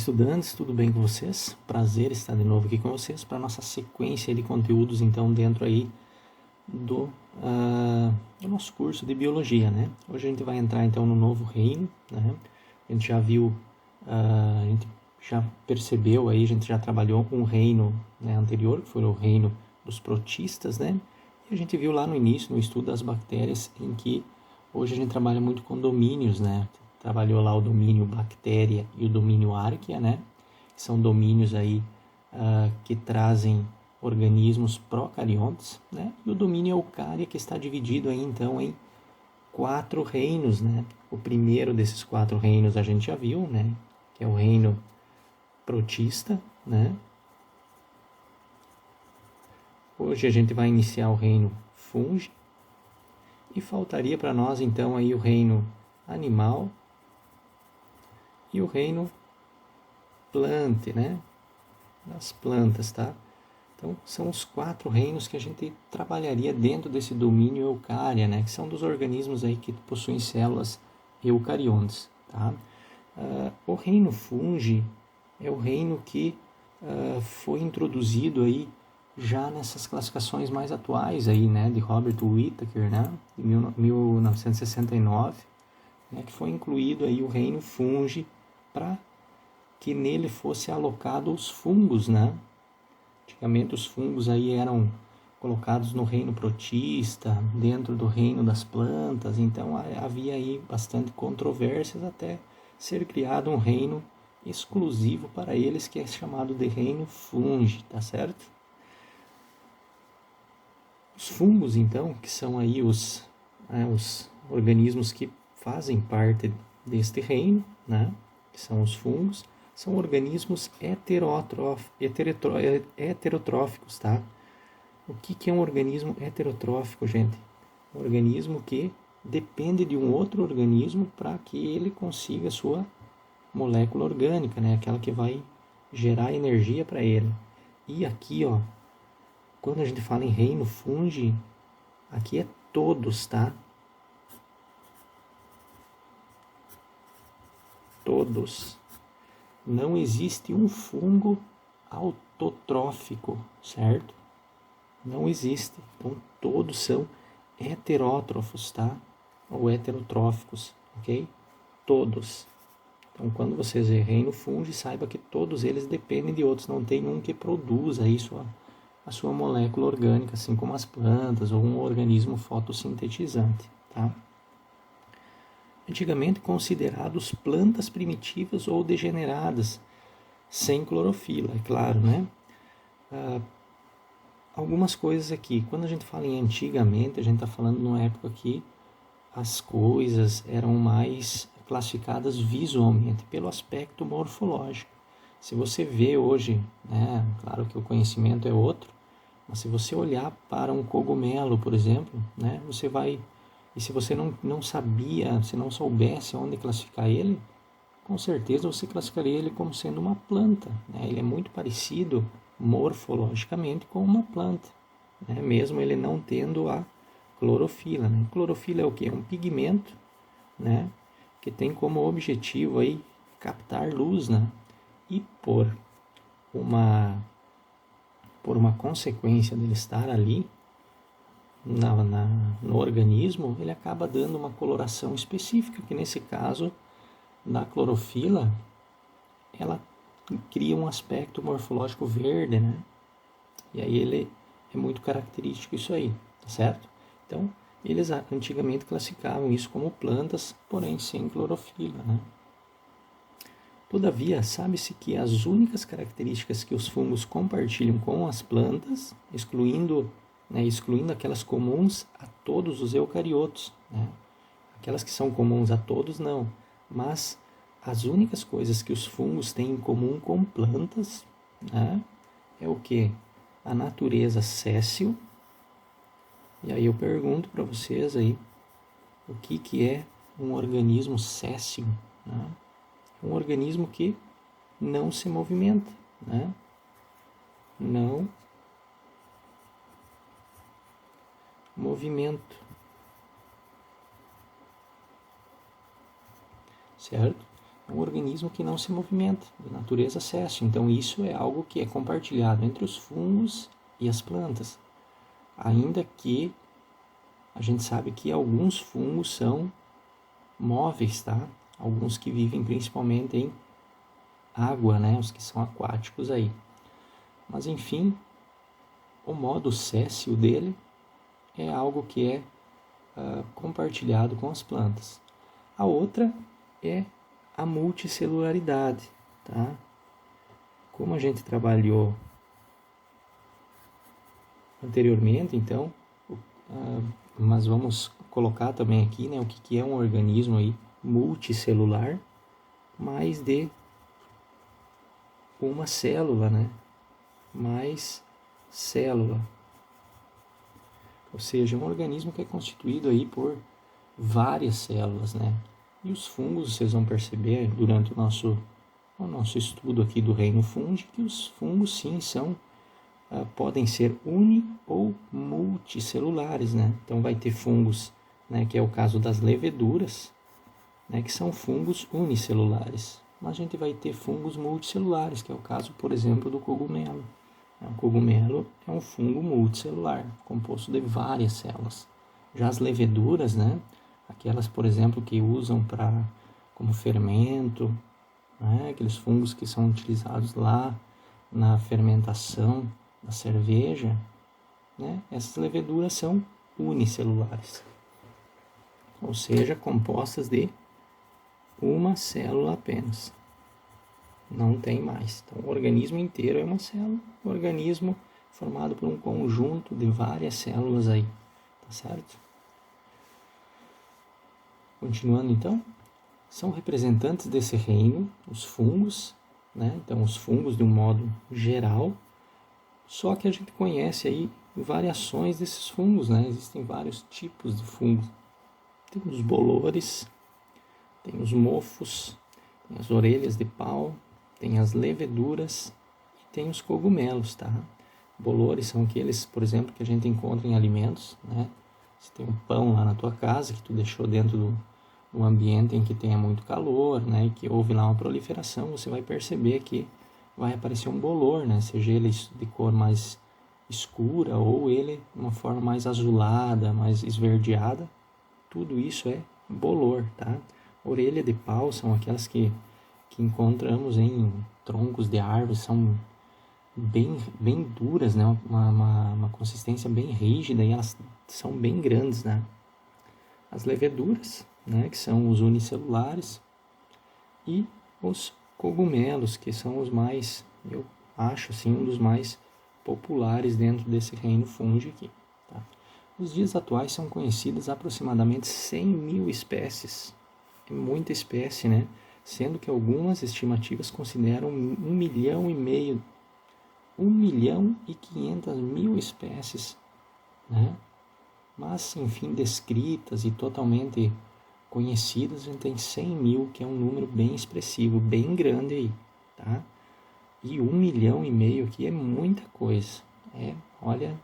estudantes, tudo bem com vocês? Prazer estar de novo aqui com vocês para a nossa sequência de conteúdos, então, dentro aí do, do nosso curso de Biologia, né? Hoje a gente vai entrar, então, no novo reino, né? A gente já viu, a gente já percebeu aí, a gente já trabalhou um reino, né, anterior, que foi o reino dos protistas, né? E a gente viu lá no início, no estudo das bactérias, em que hoje a gente trabalha muito com domínios, né? Trabalhou lá o domínio bactéria e o domínio arquea, né? Que são domínios aí que trazem organismos procariontes, né? E o domínio eucária, que está dividido aí então em 4 reinos, né? O primeiro desses 4 reinos a gente já viu, né? Que é o reino protista, né? Hoje a gente vai iniciar o reino fungi e faltaria para nós então aí o reino animal e o reino plante, né? Das plantas, tá? Então, são os 4 reinos que a gente trabalharia dentro desse domínio eucária, né? Que são dos organismos aí que possuem células eucariontes, tá? O reino fungi é o reino que foi introduzido aí já nessas classificações mais atuais aí, né? De Robert Whittaker, né? De 1969, né? Que foi incluído aí o reino fungi para que nele fosse alocado os fungos, né? Antigamente os fungos aí eram colocados no reino protista, dentro do reino das plantas, então havia aí bastante controvérsias até ser criado um reino exclusivo para eles, que é chamado de reino fungi, tá certo? Os fungos, então, que são aí os organismos que fazem parte deste reino, né? Que são os fungos, são organismos heterotróficos, tá? O que é um organismo heterotrófico, gente? Um organismo que depende de um outro organismo para que ele consiga a sua molécula orgânica, né? Aquela que vai gerar energia para ele. E aqui, ó, quando a gente fala em reino fungi, aqui é todos, tá? Todos. Não existe um fungo autotrófico, certo? Não existe. Então, todos são heterótrofos, tá? Ou heterotróficos, ok? Todos. Então, quando você vê reino fungi, saiba que todos eles dependem de outros. Não tem um que produza aí a sua molécula orgânica, assim como as plantas ou um organismo fotossintetizante, tá? Antigamente considerados plantas primitivas ou degeneradas, sem clorofila, é claro, né? Algumas coisas aqui, quando a gente fala em antigamente, a gente está falando numa época que as coisas eram mais classificadas visualmente, pelo aspecto morfológico. Se você vê hoje, né, claro que o conhecimento é outro, mas se você olhar para um cogumelo, por exemplo, né, você vai... E se você não sabia, se não soubesse onde classificar ele, com certeza você classificaria ele como sendo uma planta, né? Ele é muito parecido morfologicamente com uma planta, né? Mesmo ele não tendo a clorofila, né? Clorofila é o que? É um pigmento, né? Que tem como objetivo aí captar luz, né? E por uma consequência dele estar ali no organismo, ele acaba dando uma coloração específica, que nesse caso da clorofila, ela cria um aspecto morfológico verde, né? E aí ele é muito característico isso aí, tá certo? Então, eles antigamente classificavam isso como plantas, porém sem clorofila, né? Todavia, sabe-se que as únicas características que os fungos compartilham com as plantas, excluindo aquelas comuns a todos os eucariotos, né? Aquelas que são comuns a todos, não. Mas as únicas coisas que os fungos têm em comum com plantas, né, é o que? A natureza séssil. E aí eu pergunto para vocês aí, o que é um organismo séssil, né? Um organismo que não se movimenta, né? Não movimento, certo? é um organismo que não se movimenta, de natureza séssil. Então, isso é algo que é compartilhado entre os fungos e as plantas. Ainda que a gente sabe que alguns fungos são móveis, tá? Alguns que vivem principalmente em água, né? Os que são aquáticos aí. Mas, enfim, o modo séssil dele é algo que é compartilhado com as plantas. A outra é a multicelularidade, tá? Como a gente trabalhou anteriormente, então, mas vamos colocar também aqui, né, o que é um organismo aí multicelular, mais de uma célula, né? Mais célula. Ou seja, um organismo que é constituído aí por várias células, né? E os fungos, vocês vão perceber durante o nosso estudo aqui do reino fúngico, que os fungos sim podem ser uni ou multicelulares, né? Então vai ter fungos, né, que é o caso das leveduras, né, que são fungos unicelulares. Mas a gente vai ter fungos multicelulares, que é o caso, por exemplo, do cogumelo. O cogumelo é um fungo multicelular, composto de várias células. Já as leveduras, né, aquelas, por exemplo, que usam como fermento, né, aqueles fungos que são utilizados lá na fermentação da cerveja, né, essas leveduras são unicelulares, ou seja, compostas de uma célula apenas. Não tem mais. Então, o organismo inteiro é uma célula, o organismo formado por um conjunto de várias células aí, tá certo? Continuando então, são representantes desse reino, os fungos, né? Então, os fungos de um modo geral, só que a gente conhece aí variações desses fungos, né? Existem vários tipos de fungos. Tem os bolores, tem os mofos, tem as orelhas de pau, tem as leveduras e tem os cogumelos, tá? Bolores são aqueles, por exemplo, que a gente encontra em alimentos, né? Você tem um pão lá na tua casa que tu deixou dentro do ambiente em que tenha muito calor, né? E que houve lá uma proliferação, você vai perceber que vai aparecer um bolor, né? Seja ele de cor mais escura ou ele de uma forma mais azulada, mais esverdeada. Tudo isso é bolor, tá? Orelha de pau são aquelas que encontramos em troncos de árvores, são bem duras, né? Uma consistência bem rígida e elas são bem grandes, né? As leveduras, né? Que são os unicelulares, e os cogumelos, que são os mais, eu acho assim, um dos mais populares dentro desse reino fúngico aqui, tá? Nos dias atuais são conhecidas aproximadamente 100 mil espécies. É muita espécie, né? Sendo que algumas estimativas consideram 1,5 milhão espécies, né? Mas, enfim, descritas e totalmente conhecidas, a gente tem 100 mil, que é um número bem expressivo, bem grande aí, tá? E 1,5 milhão aqui é muita coisa, olha,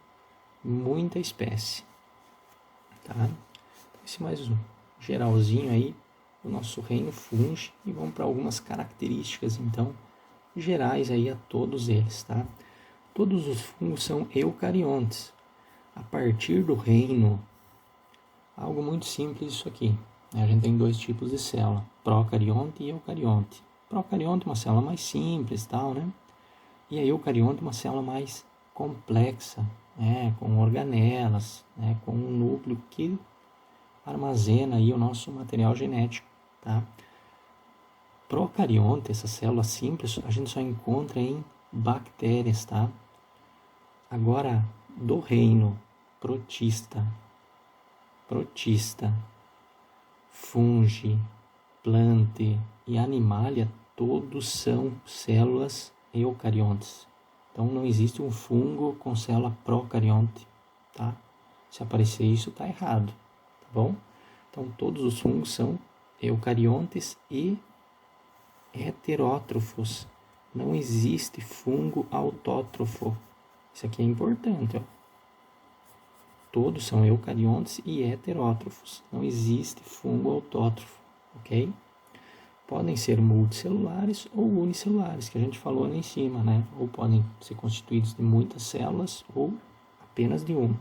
muita espécie, tá? Esse mais um geralzinho aí do nosso reino fúngico, e vamos para algumas características, então, gerais aí a todos eles, tá? Todos os fungos são eucariontes. A partir do reino, algo muito simples isso aqui, né? A gente tem dois tipos de célula, procarionte e eucarionte. Procarionte é uma célula mais simples, tal, né? E a eucarionte é uma célula mais complexa, né? Com organelas, né? Com um núcleo que armazena aí o nosso material genético, tá? Procarionte, essa célula simples, a gente só encontra em bactérias, tá? Agora, do reino protista, fungi, plante e animalia, todos são células eucariontes. Então, não existe um fungo com célula procarionte, tá? Se aparecer isso, tá errado, tá bom? Então, todos os fungos são eucariontes e heterótrofos. Não existe fungo autótrofo. Isso aqui é importante, ó. Todos são eucariontes e heterótrofos. Não existe fungo autótrofo, ok? podem ser multicelulares ou unicelulares, que a gente falou ali em cima, né? Ou podem ser constituídos de muitas células ou apenas de uma.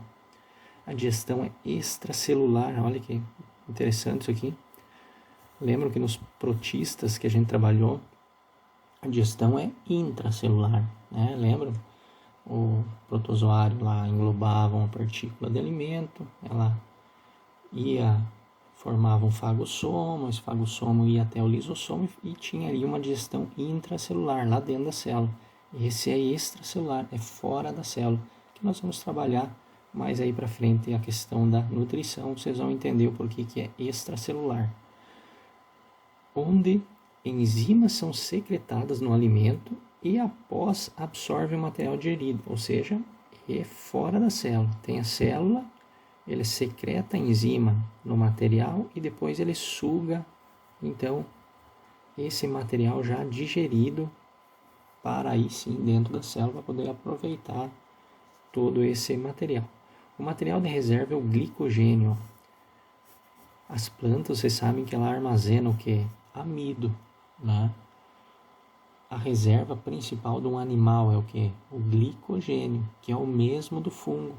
A digestão é extracelular, olha que interessante isso aqui. Lembram que nos protistas que a gente trabalhou, a digestão é intracelular, né? Lembram? O protozoário lá englobava uma partícula de alimento, ela formava um fagossomo, esse fagossomo ia até o lisossomo e tinha ali uma digestão intracelular, lá dentro da célula. Esse é extracelular, é fora da célula, que nós vamos trabalhar mais aí para frente a questão da nutrição, vocês vão entender o porquê que é extracelular. Onde enzimas são secretadas no alimento e após absorvem o material digerido, ou seja, é fora da célula. Tem a célula, ele secreta a enzima no material e depois ele suga, então, esse material já digerido para aí sim dentro da célula para poder aproveitar todo esse material. O material de reserva é o glicogênio. As plantas, vocês sabem que ela armazena o que? Amido, né? A reserva principal de um animal é o que? O glicogênio, que é o mesmo do fungo.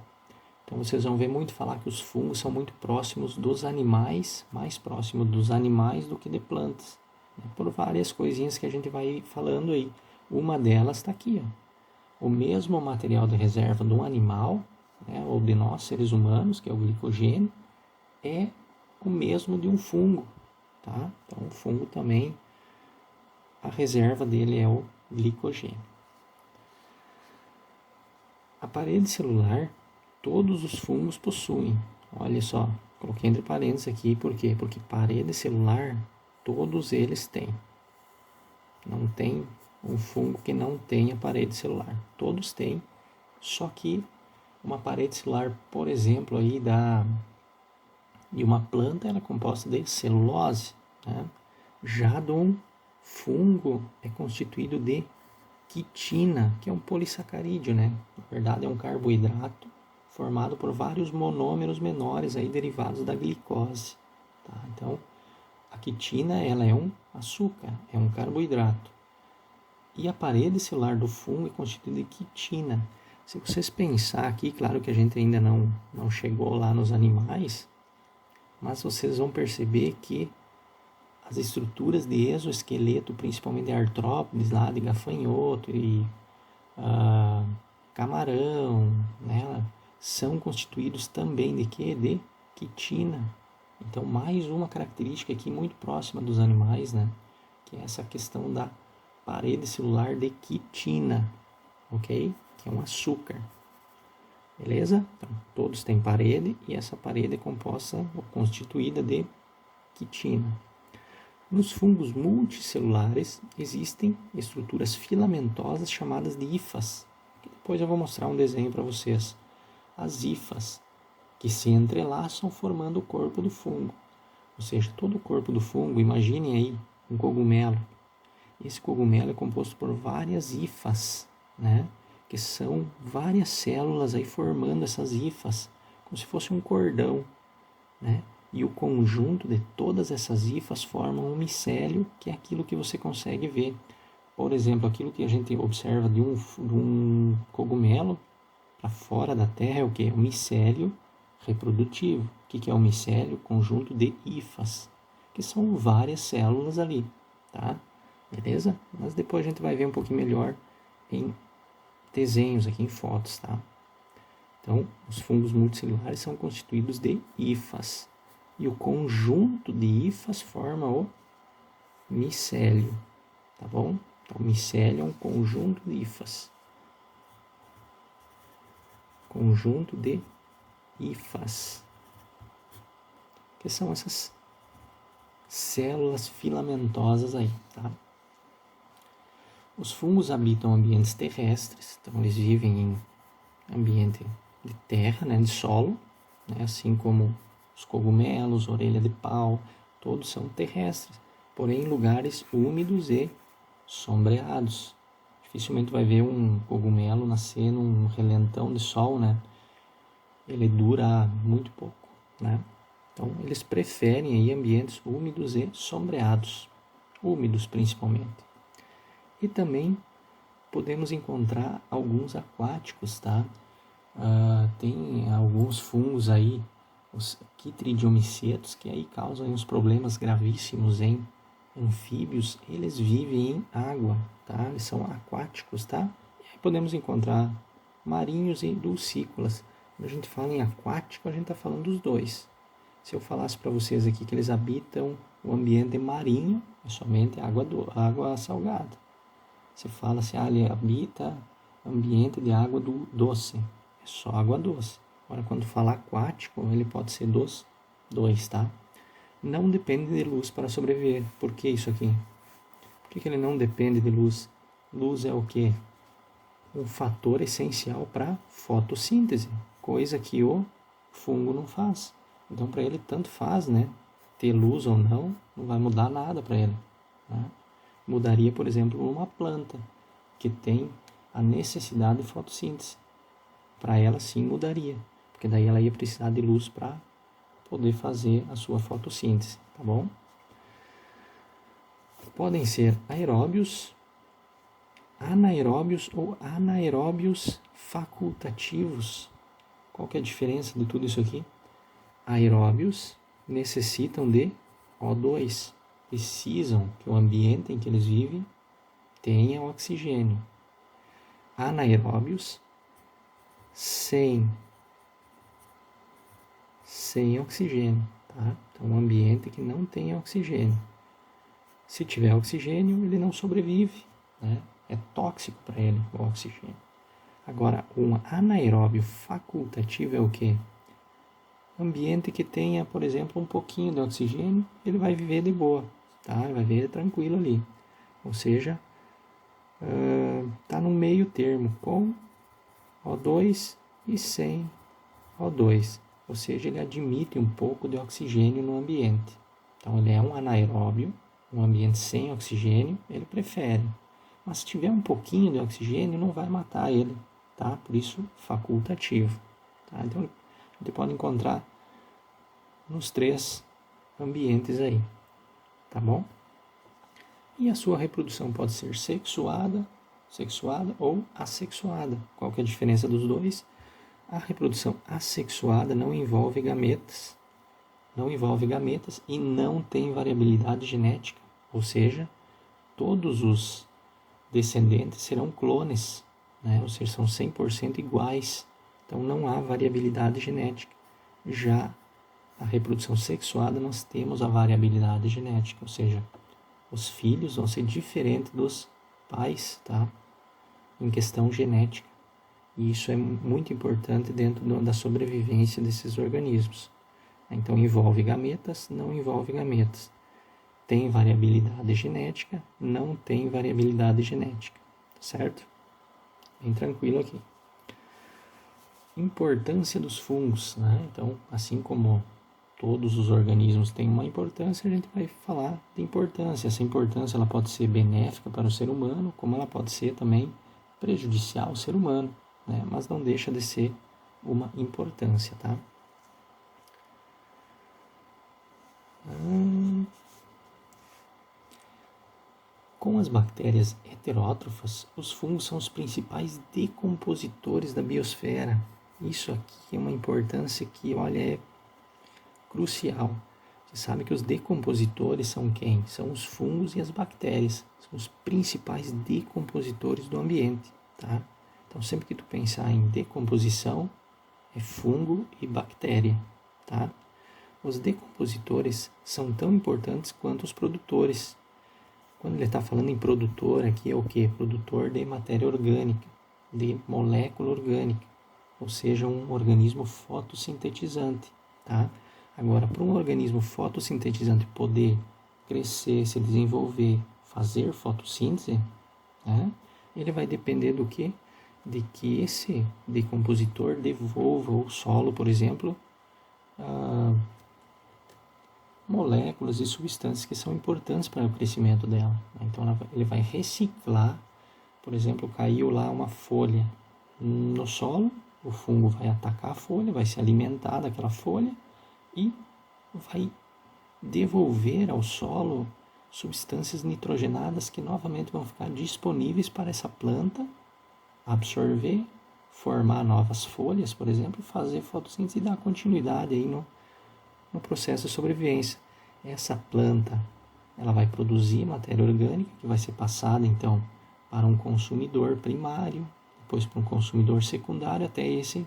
Então vocês vão ver muito falar que os fungos são muito próximos dos animais, mais próximos dos animais do que de plantas, né? Por várias coisinhas que a gente vai falando aí. Uma delas está aqui, ó. O mesmo material de reserva de um animal, né, ou de nós seres humanos, que é o glicogênio, é o mesmo de um fungo, tá? Então o fungo também, a reserva dele é o glicogênio. A parede celular, todos os fungos possuem. Olha só, coloquei entre parênteses aqui, por quê? Porque parede celular, todos eles têm. Não tem um fungo que não tenha parede celular. Todos têm, só que uma parede celular, por exemplo, aí de uma planta, ela é composta de celulose, né? Já de um fungo é constituído de quitina, que é um polissacarídeo, né? Na verdade é um carboidrato formado por vários monômeros menores aí derivados da glicose, tá? Então, a quitina, ela é um açúcar, é um carboidrato. E a parede celular do fungo é constituída de quitina. Se vocês pensar aqui, claro que a gente ainda não chegou lá nos animais, mas vocês vão perceber que as estruturas de exoesqueleto, principalmente de artrópodes, lá de gafanhoto e camarão, né, são constituídos também de quê? De quitina. Então, mais uma característica aqui muito próxima dos animais, né, que é essa questão da parede celular de quitina, ok? Que é um açúcar. Beleza? Então, todos têm parede e essa parede é composta ou constituída de quitina. Nos fungos multicelulares existem estruturas filamentosas chamadas de hifas. Depois eu vou mostrar um desenho para vocês. As hifas, que se entrelaçam formando o corpo do fungo. Ou seja, todo o corpo do fungo, imaginem aí um cogumelo. Esse cogumelo é composto por várias hifas, né? Que são várias células aí formando essas hifas, como se fosse um cordão, né? E o conjunto de todas essas hifas formam um micélio, que é aquilo que você consegue ver. Por exemplo, aquilo que a gente observa de um cogumelo para fora da terra é o que? O micélio reprodutivo. O que é o micélio? Conjunto de hifas, que são várias células ali, tá? Beleza? Mas depois a gente vai ver um pouquinho melhor em desenhos aqui, em fotos, tá? Então, os fungos multicelulares são constituídos de hifas. E o conjunto de hifas forma o micélio, tá bom? Então, o micélio é um conjunto de hifas. Conjunto de hifas. Que são essas células filamentosas aí, tá? Os fungos habitam ambientes terrestres, então eles vivem em ambiente de terra, né, de solo, né, assim como os cogumelos, orelha de pau, todos são terrestres, porém em lugares úmidos e sombreados. Dificilmente vai ver um cogumelo nascer num relentão de sol, né? Ele dura muito pouco, né? Então eles preferem aí ambientes úmidos e sombreados. úmidos principalmente. E também podemos encontrar alguns aquáticos, tá? Tem alguns fungos aí, os quitridiomicetos, que aí causam uns problemas gravíssimos em anfíbios. Eles vivem em água, tá? Eles são aquáticos, tá? E aí podemos encontrar marinhos e dulcícolas. Quando a gente fala em aquático, a gente está falando dos dois. Se eu falasse para vocês aqui que eles habitam o ambiente marinho, é somente água salgada. Se fala assim, ele habita ambiente de água doce, é só água doce. Agora, quando fala aquático, ele pode ser dos dois, tá? Não depende de luz para sobreviver. Por que isso aqui? Por que ele não depende de luz? Luz é o quê? Um fator essencial para fotossíntese, coisa que o fungo não faz. Então, para ele, tanto faz, né? Ter luz ou não vai mudar nada para ele, né? Mudaria, por exemplo, uma planta que tem a necessidade de fotossíntese. Para ela, sim, mudaria, porque daí ela ia precisar de luz para poder fazer a sua fotossíntese, tá bom? Podem ser aeróbios, anaeróbios ou anaeróbios facultativos. Qual que é a diferença de tudo isso aqui? Aeróbios necessitam de O2, precisam que o ambiente em que eles vivem tenha oxigênio. Anaeróbios sem oxigênio, tá? Então, um ambiente que não tenha oxigênio. Se tiver oxigênio, ele não sobrevive, né? É tóxico para ele o oxigênio. Agora, um anaeróbio facultativo é o quê? Ambiente que tenha, por exemplo, um pouquinho de oxigênio, ele vai viver de boa, tá? Ele vai viver tranquilo ali. Ou seja, está no meio termo, com O2 e sem O2. Ou seja, ele admite um pouco de oxigênio no ambiente. Então, ele é um anaeróbio, um ambiente sem oxigênio, ele prefere. Mas se tiver um pouquinho de oxigênio, não vai matar ele, tá? Por isso, facultativo. Tá? Então, a gente pode encontrar nos 3 ambientes aí, tá bom? E a sua reprodução pode ser sexuada ou assexuada. Qual que é a diferença dos dois? A reprodução assexuada não envolve gametas e não tem variabilidade genética, ou seja, todos os descendentes serão clones, né? Ou seja, são 100% iguais, então não há variabilidade genética. Já a reprodução sexuada, nós temos a variabilidade genética, ou seja, os filhos vão ser diferentes dos pais, tá? Em questão genética. E isso é muito importante dentro da sobrevivência desses organismos. Então, envolve gametas, não envolve gametas. Tem variabilidade genética, não tem variabilidade genética. Certo? Bem tranquilo aqui. Importância dos fungos, né? Então, assim como todos os organismos têm uma importância, a gente vai falar de importância. Essa importância ela pode ser benéfica para o ser humano, como ela pode ser também prejudicial ao ser humano, né? Mas não deixa de ser uma importância, tá? Com as bactérias heterótrofas, os fungos são os principais decompositores da biosfera. Isso aqui é uma importância que, olha, é crucial. Você sabe que os decompositores são quem? São os fungos e as bactérias. São os principais decompositores do ambiente, tá? Então, sempre que tu pensar em decomposição, é fungo e bactéria, tá? Os decompositores são tão importantes quanto os produtores. Quando ele está falando em produtor, aqui é o quê? Produtor de matéria orgânica, de molécula orgânica, ou seja, um organismo fotossintetizante, tá? Agora, para um organismo fotossintetizante poder crescer, se desenvolver, fazer fotossíntese, né, ele vai depender do quê? De que esse decompositor devolva ao solo, por exemplo, moléculas e substâncias que são importantes para o crescimento dela. Então, ele vai reciclar, por exemplo, caiu lá uma folha no solo, o fungo vai atacar a folha, vai se alimentar daquela folha e vai devolver ao solo substâncias nitrogenadas que novamente vão ficar disponíveis para essa planta absorver, formar novas folhas, por exemplo, fazer fotossíntese e dar continuidade aí no processo de sobrevivência. Essa planta, ela vai produzir matéria orgânica que vai ser passada então para um consumidor primário, depois para um consumidor secundário, até esse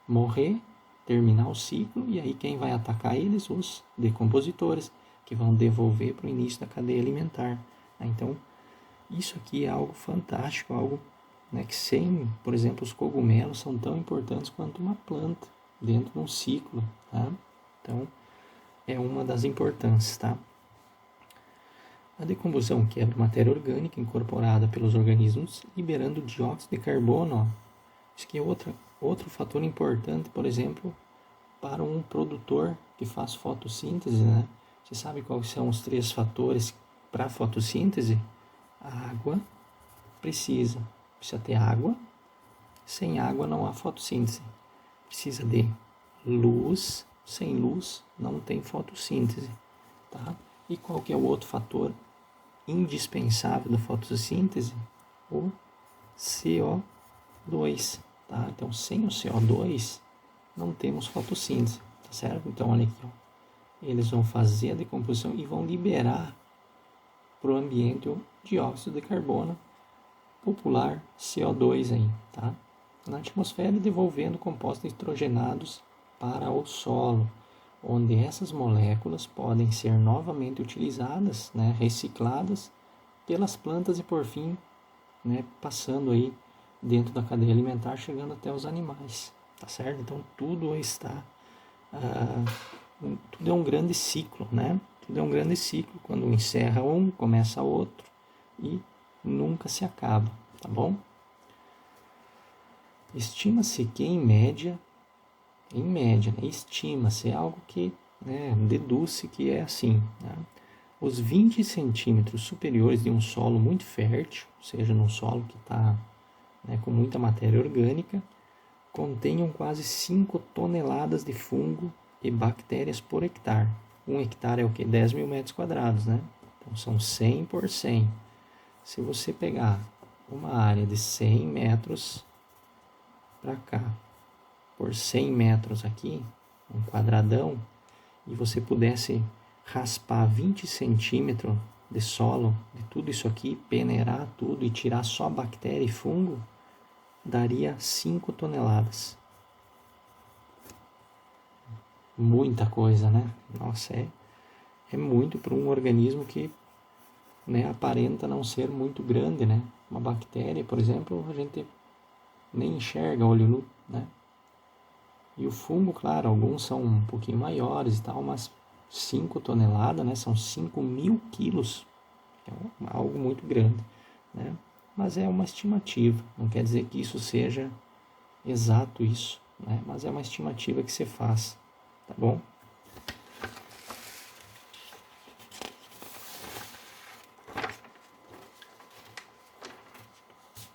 morrer, terminar o ciclo, e aí quem vai atacar eles? Os decompositores, que vão devolver para o início da cadeia alimentar. Então, isso aqui é algo fantástico, algo, né, que sem, por exemplo, os cogumelos são tão importantes quanto uma planta dentro de um ciclo, tá? Então, é uma das importâncias, tá? A decomposição quebra matéria orgânica incorporada pelos organismos, liberando dióxido de carbono. Ó. Isso aqui é outro fator importante, por exemplo, para um produtor que faz fotossíntese, né? Você sabe quais são os 3 fatores para a fotossíntese? A água precisa ter água. Sem água não há fotossíntese. Precisa de luz. Sem luz não tem fotossíntese, tá? E qual que é o outro fator indispensável da fotossíntese? O CO2, tá? Então, sem o CO2 não temos fotossíntese, tá certo? Então, olha aqui, ó. Eles vão fazer a decomposição e vão liberar para o ambiente o dióxido de carbono, popular CO2 aí, tá? Na atmosfera, devolvendo compostos nitrogenados para o solo, onde essas moléculas podem ser novamente utilizadas, né, recicladas pelas plantas e por fim, né, passando aí dentro da cadeia alimentar, chegando até os animais, tá certo? Então tudo está tudo é um grande ciclo, né? Tudo é um grande ciclo. Quando encerra um, começa outro e nunca se acaba, tá bom? Estima-se que em média, né, estima-se, é algo que, né, deduz-se que é assim, né? Os 20 centímetros superiores de um solo muito fértil, ou seja, num solo que está, né, com muita matéria orgânica, contenham quase 5 toneladas de fungo e bactérias por hectare. 1 hectare é o que? 10 mil metros quadrados, né? Então são 100 por 100. Se você pegar uma área de 100 metros para cá, por 100 metros aqui, um quadradão, e você pudesse raspar 20 centímetros de solo, de tudo isso aqui, peneirar tudo e tirar só bactéria e fungo, daria 5 toneladas. Muita coisa, né? Nossa, é muito para um organismo que, né, aparenta não ser muito grande, né? Uma bactéria, por exemplo, a gente nem enxerga a olho nu, né? E o fungo, claro, alguns são um pouquinho maiores e tal, mas 5 toneladas, né? São 5.000 quilos. É algo muito grande, né? Mas é uma estimativa, não quer dizer que isso seja exato isso, né? Mas é uma estimativa que se faz, tá bom?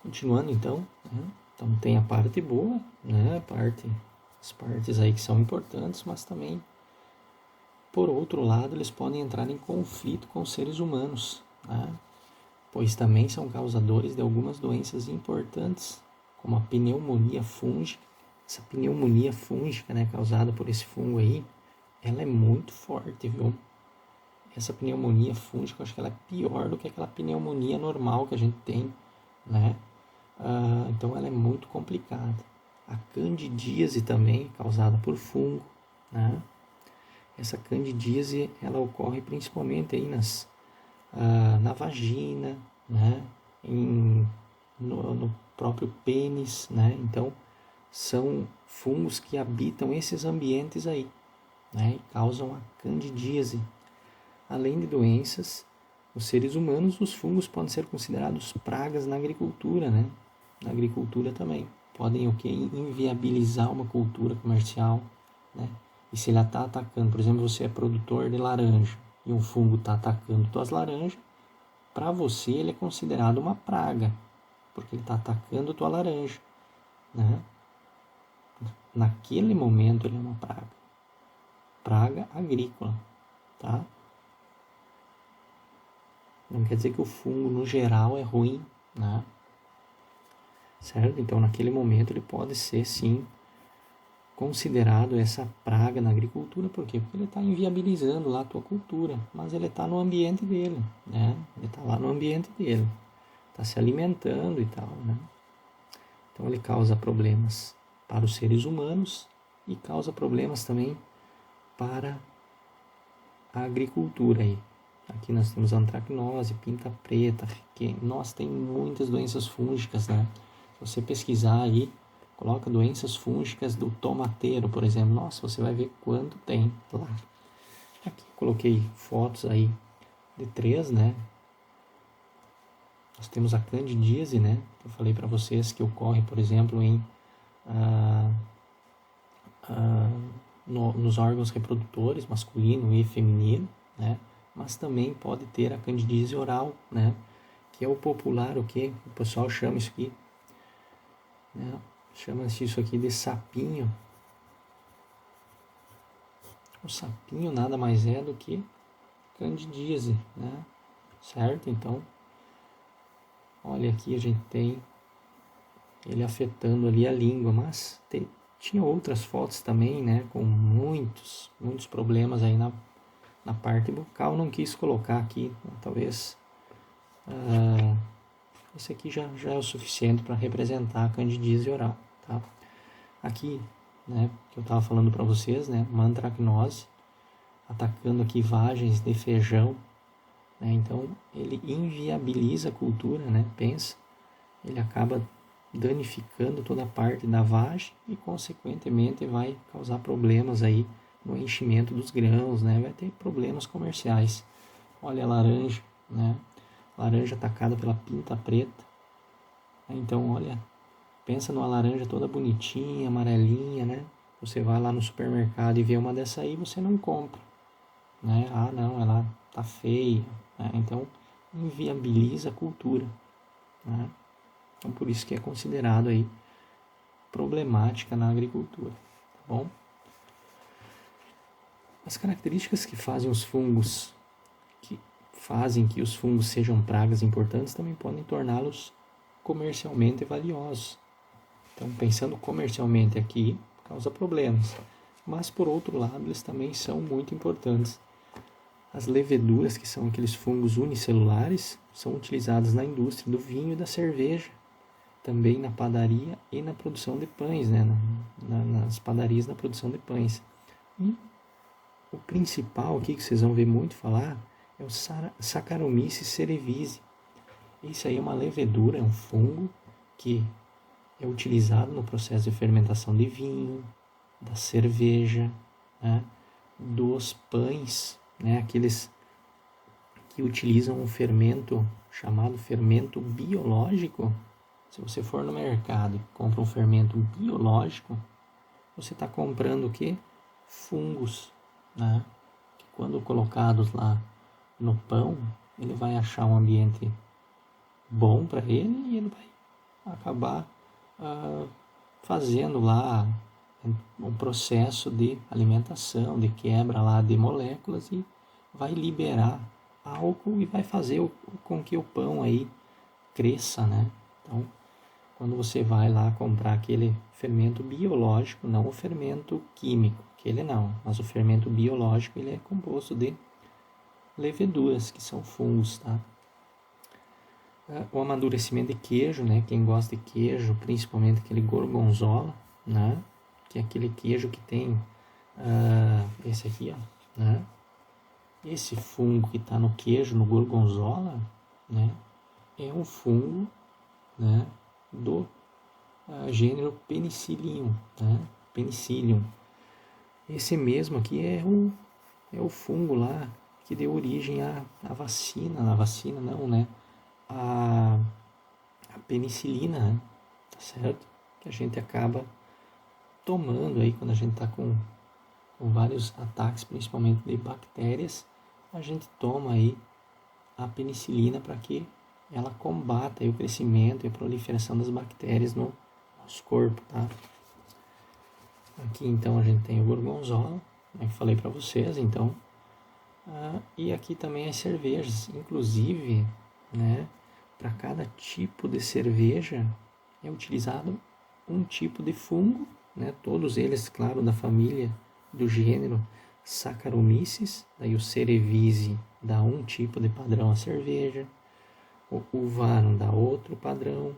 Continuando então, né? Então tem a parte boa, né? As partes aí que são importantes, mas também, por outro lado, eles podem entrar em conflito com os seres humanos, né? Pois também são causadores de algumas doenças importantes, como a pneumonia fúngica. Essa pneumonia fúngica, né, causada por esse fungo aí, ela é muito forte, viu? Essa pneumonia fúngica, eu acho que ela é pior do que aquela pneumonia normal que a gente tem, né? Então ela é muito complicada. A candidíase também, causada por fungo, né? Essa candidíase, ela ocorre principalmente aí na vagina, né? No próprio pênis, né? Então são fungos que habitam esses ambientes aí, né? E causam a candidíase. Além de doenças, os seres humanos, os fungos podem ser considerados pragas na agricultura, né? Na agricultura também. Podem inviabilizar uma cultura comercial, né? E se ele está atacando, por exemplo, você é produtor de laranja e um fungo está atacando suas laranjas, para você ele é considerado uma praga, porque ele está atacando tua laranja, né? Naquele momento ele é uma praga agrícola, tá? Não quer dizer que o fungo no geral é ruim, né? Certo? Então naquele momento ele pode ser sim considerado essa praga na agricultura. Por quê? Porque ele está inviabilizando lá a tua cultura, mas ele está no ambiente dele, né? Ele está lá no ambiente dele, está se alimentando e tal, né? Então ele causa problemas para os seres humanos e causa problemas também para a agricultura aí. Aqui nós temos antracnose, pinta preta, nós tem muitas doenças fúngicas, né? Se você pesquisar aí, coloca doenças fúngicas do tomateiro, por exemplo. Nossa, você vai ver quanto tem lá. Aqui coloquei fotos aí de 3, né? Nós temos a candidíase, né? Eu falei para vocês que ocorre, por exemplo, nos órgãos reprodutores, masculino e feminino, né? Mas também pode ter a candidíase oral, né? Que é o popular, o que o pessoal chama isso aqui, né? Chama-se isso aqui de sapinho. O sapinho nada mais é do que candidíase, né? Certo? Então, olha aqui a gente tem ele afetando ali a língua, mas tinha outras fotos também, né? Com muitos problemas aí na parte bucal. Não quis colocar aqui, talvez esse aqui já é o suficiente para representar a candidíase oral, tá? Aqui, né, que eu estava falando para vocês, né, uma antracnose atacando aqui vagens de feijão, né? Então ele inviabiliza a cultura, né? Pensa, ele acaba danificando toda a parte da vagem e consequentemente vai causar problemas aí no enchimento dos grãos, né? Vai ter problemas comerciais. Olha a laranja, né? Laranja atacada pela pinta preta. Então, olha, pensa numa laranja toda bonitinha, amarelinha, né? Você vai lá no supermercado e vê uma dessa aí, você não compra, né? Ah, não, ela tá feia, né? Então, inviabiliza a cultura, né? Então, por isso que é considerado aí problemática na agricultura, tá bom? As características que fazem os fungos, que fazem que os fungos sejam pragas importantes, também podem torná-los comercialmente valiosos. Então, pensando comercialmente aqui, causa problemas. Mas, por outro lado, eles também são muito importantes. As leveduras, que são aqueles fungos unicelulares, são utilizadas na indústria do vinho e da cerveja, também na padaria e na produção de pães, né? Nas padarias, na produção de pães. E o principal aqui, que vocês vão ver muito falar, é o Saccharomyces cerevisiae. Isso aí é uma levedura, é um fungo que é utilizado no processo de fermentação de vinho, da cerveja, né? Dos pães, né? Aqueles que utilizam um fermento chamado fermento biológico. Se você for no mercado e compra um fermento biológico, você está comprando o quê? Fungos, né? Que quando colocados lá no pão, ele vai achar um ambiente bom para ele e ele vai acabar fazendo lá um processo de alimentação, de quebra lá de moléculas e vai liberar álcool e vai fazer com que o pão aí cresça, né? Então, quando você vai lá comprar aquele fermento biológico, não o fermento químico, aquele não, mas o fermento biológico, ele é composto de leveduras, que são fungos, tá? O amadurecimento de queijo, né? Quem gosta de queijo, principalmente aquele gorgonzola, né? Que é aquele queijo que tem esse aqui, ó, né? Esse fungo que está no queijo, no gorgonzola, né? É um fungo, né? Do gênero Penicillium, né? Penicillium. Esse mesmo aqui é o fungo lá que deu origem à vacina. A vacina não, né? A penicilina, né? Tá certo? Que a gente acaba tomando aí quando a gente está com vários ataques, principalmente de bactérias, a gente toma aí a penicilina para que ela combata aí o crescimento e a proliferação das bactérias no nosso corpo, tá? Aqui então a gente tem o gorgonzola, como eu falei para vocês. Então E aqui também as cervejas, inclusive, né, para cada tipo de cerveja é utilizado um tipo de fungo, né, todos eles, claro, da família, do gênero Saccharomyces, daí o Cerevisiae dá um tipo de padrão à cerveja, o Uvarum dá outro padrão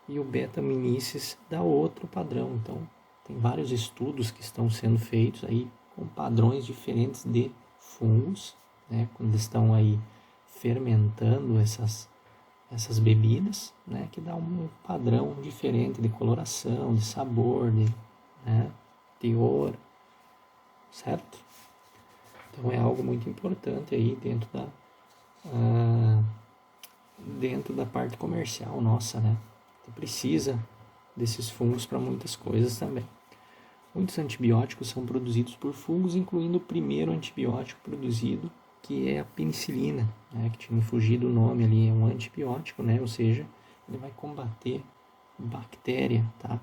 e o Brettanomyces dá outro padrão. Então, tem vários estudos que estão sendo feitos aí com padrões diferentes de fungos, né, quando estão aí fermentando essas bebidas, né, que dá um padrão diferente de coloração, de sabor, de teor, certo? Então é algo muito importante aí dentro da parte comercial nossa, né? Você precisa desses fungos para muitas coisas também. Muitos antibióticos são produzidos por fungos, incluindo o primeiro antibiótico produzido, que é a penicilina, né? Que tinha me fugido o nome ali, é um antibiótico, né? Ou seja, ele vai combater bactéria, tá?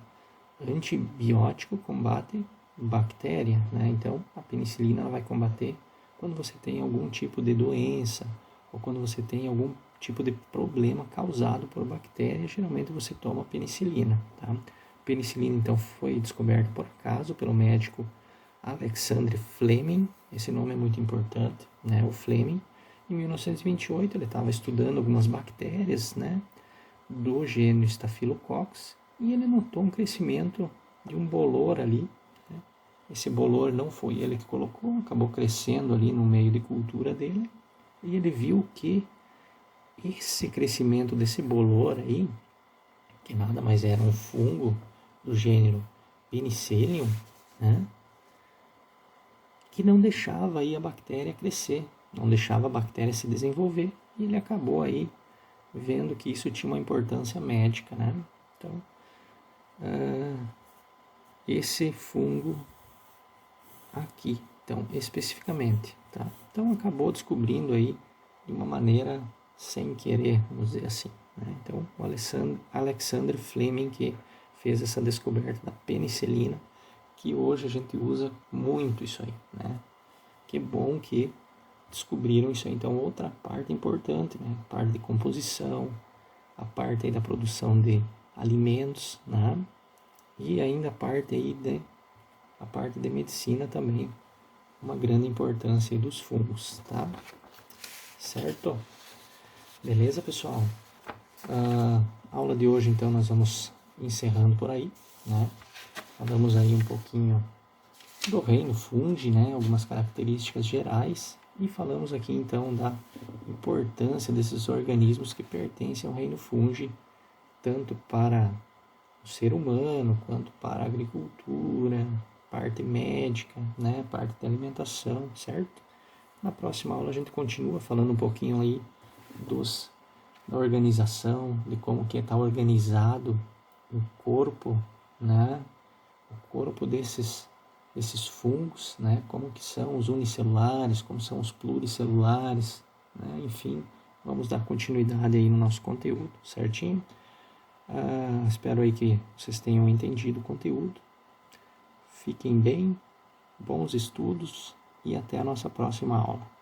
Antibiótico combate bactéria, né? Então, a penicilina ela vai combater quando você tem algum tipo de doença ou quando você tem algum tipo de problema causado por bactéria, geralmente você toma penicilina, tá? Penicilina, então, foi descoberta por acaso pelo médico Alexander Fleming, esse nome é muito importante, né? O Fleming, em 1928, ele estava estudando algumas bactérias, né, do gênero Staphylococcus, e ele notou um crescimento de um bolor ali, né? Esse bolor não foi ele que colocou, acabou crescendo ali no meio de cultura dele, e ele viu que esse crescimento desse bolor aí, que nada mais era um fungo do gênero Penicillium, né, que não deixava aí a bactéria crescer, não deixava a bactéria se desenvolver, e ele acabou aí vendo que isso tinha uma importância médica, né? Então, esse fungo aqui, então, especificamente, tá? Então, acabou descobrindo aí de uma maneira sem querer, vamos dizer assim, né? Então, o Alexander Fleming que fez essa descoberta da penicilina, que hoje a gente usa muito isso aí, né? Que bom que descobriram isso aí. Então, outra parte importante, né? A parte de composição, a parte aí da produção de alimentos, né? E ainda a parte de medicina também, uma grande importância aí dos fungos, tá? Certo? Beleza, pessoal? A aula de hoje, então, nós vamos encerrando por aí, né? Falamos aí um pouquinho do reino fungi, né? Algumas características gerais, e falamos aqui, então, da importância desses organismos que pertencem ao reino fungi, tanto para o ser humano, quanto para a agricultura, parte médica, né? Parte de alimentação, certo? Na próxima aula a gente continua falando um pouquinho aí da organização, de como que está organizado o corpo, né? O corpo desses fungos, né? Como que são os unicelulares, como são os pluricelulares, né? Enfim, vamos dar continuidade aí no nosso conteúdo, certinho? Espero aí que vocês tenham entendido o conteúdo. Fiquem bem, bons estudos e até a nossa próxima aula.